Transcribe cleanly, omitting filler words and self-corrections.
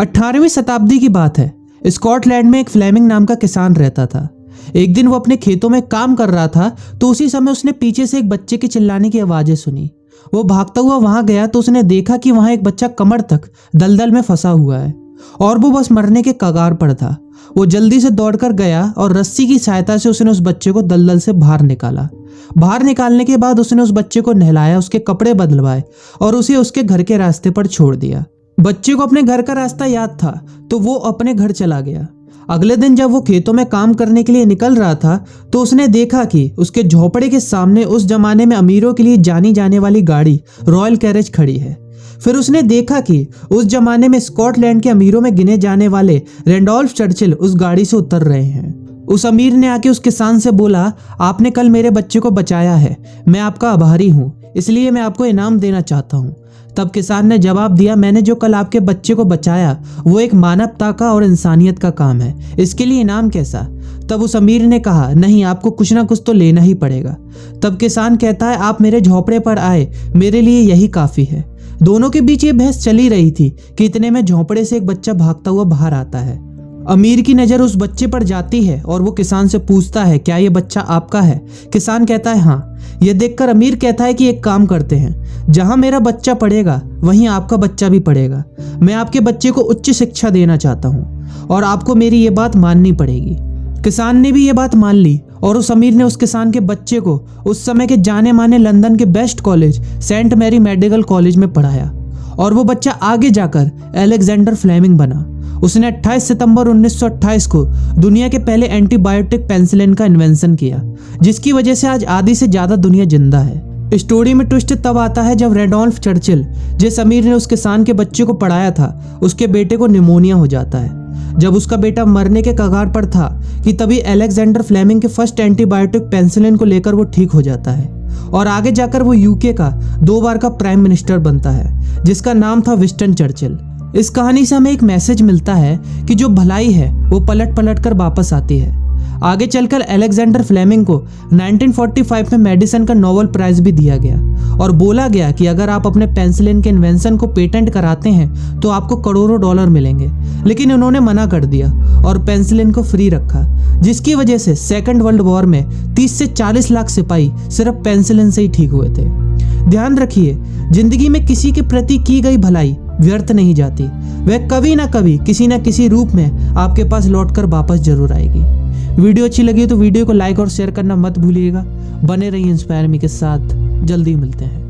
18वीं शताब्दी की बात है। स्कॉटलैंड में एक फ्लेमिंग नाम का किसान रहता था। एक दिन वो अपने खेतों में काम कर रहा था तो उसी समय उसने पीछे से एक बच्चे के चिल्लाने की आवाज़ें सुनी। वो भागता हुआ वहां गया तो उसने देखा कि वहां एक बच्चा कमर तक दलदल में फंसा हुआ है और वो बस मरने के कगार पर था। वो जल्दी से दौड़कर गया और रस्सी की सहायता से उसने उस बच्चे को दलदल से बाहर निकाला। बाहर निकालने के बाद उसने उस बच्चे को नहलाया, उसके कपड़े बदलवाए और उसे उसके घर के रास्ते पर छोड़ दिया। बच्चे को अपने घर का रास्ता याद था तो वो अपने घर चला गया। अगले दिन जब वो खेतों में काम करने के लिए निकल रहा था तो उसने देखा कि उसके झोपड़े के सामने उस जमाने में अमीरों के लिए जानी जाने वाली गाड़ी रॉयल कैरेज खड़ी है। फिर उसने देखा कि उस जमाने में स्कॉटलैंड के अमीरों में गिने जाने वाले रैंडोल्फ चर्चिल उस गाड़ी से उतर रहे हैं। उस अमीर ने आके उस किसान से बोला, आपने कल मेरे बच्चे को बचाया है, मैं आपका आभारी हूँ, इसलिए मैं आपको इनाम देना चाहता हूँ। तब किसान ने जवाब दिया, मैंने जो कल आपके बच्चे को बचाया वो एक मानवता का और इंसानियत का काम है, इसके लिए इनाम कैसा? तब उस अमीर ने कहा, नहीं, आपको कुछ ना कुछ तो लेना ही पड़ेगा। तब किसान कहता है, आप मेरे झोपड़े पर आए, मेरे लिए यही काफ़ी है। दोनों के बीच ये बहस चली रही थी कि इतने में झोपड़े से एक बच्चा भागता हुआ बाहर आता है। अमीर की नज़र उस बच्चे पर जाती है और वो किसान से पूछता है, क्या ये बच्चा आपका है? किसान कहता है, हाँ। ये देखकर अमीर कहता है कि एक काम करते हैं, जहां मेरा बच्चा पढ़ेगा वहीं आपका बच्चा भी पढ़ेगा। मैं आपके बच्चे को उच्च शिक्षा देना चाहता हूँ और आपको मेरी ये बात माननी पड़ेगी। किसान ने भी ये बात मान ली और उस अमीर ने उस किसान के बच्चे को उस समय के जाने माने लंदन के best college saint Mary medical college में पढ़ाया और वो बच्चा आगे जाकर अलेक्जेंडर फ्लेमिंग बना। उसने 28 सितंबर 1928 को दुनिया के पहले एंटीबायोटिक पेनिसिलिन का इन्वेंशन किया, जिसकी वजह से आज आधी से ज्यादा दुनिया जिंदा है। स्टोरी में ट्विस्ट तब आता है जब रैंडोल्फ चर्चिल, जिस अमीर ने उस किसान के बच्चे को पढ़ाया था, उसके बेटे को निमोनिया हो जाता है। जब उसका बेटा मरने के कगार पर था कि तभी अलेक्जेंडर फ्लेमिंग के फर्स्ट एंटीबायोटिक पेनिसिलिन को लेकर वो ठीक हो जाता है और आगे जाकर वो यूके का 2 बार का प्राइम मिनिस्टर बनता है, जिसका नाम था विंस्टन चर्चिल। इस कहानी से हमें एक मैसेज मिलता है कि जो भलाई है वो पलट पलट कर वापस आती है। आगे चलकर अलेक्जेंडर फ्लेमिंग को 1945 में मेडिसिन का नोबेल प्राइज भी दिया गया और बोला गया कि अगर आप अपने पेनिसिलिन के इन्वेंशन को पेटेंट कराते हैं तो आपको करोड़ों डॉलर मिलेंगे, लेकिन उन्होंने मना कर दिया और पेनिसिलिन को फ्री रखा, जिसकी वजह से सेकेंड वर्ल्ड वॉर में 30 से 40 लाख सिपाही सिर्फ पेनिसिलिन से ही ठीक हुए थे। ध्यान रखिए, जिंदगी में किसी के प्रति की गई भलाई व्यर्थ नहीं जाती, वह कभी ना कभी किसी न किसी रूप में आपके पास लौटकर वापस जरूर आएगी। वीडियो अच्छी लगी तो वीडियो को लाइक और शेयर करना मत भूलिएगा। बने रहिए इंस्पायर मी के साथ, जल्दी मिलते हैं।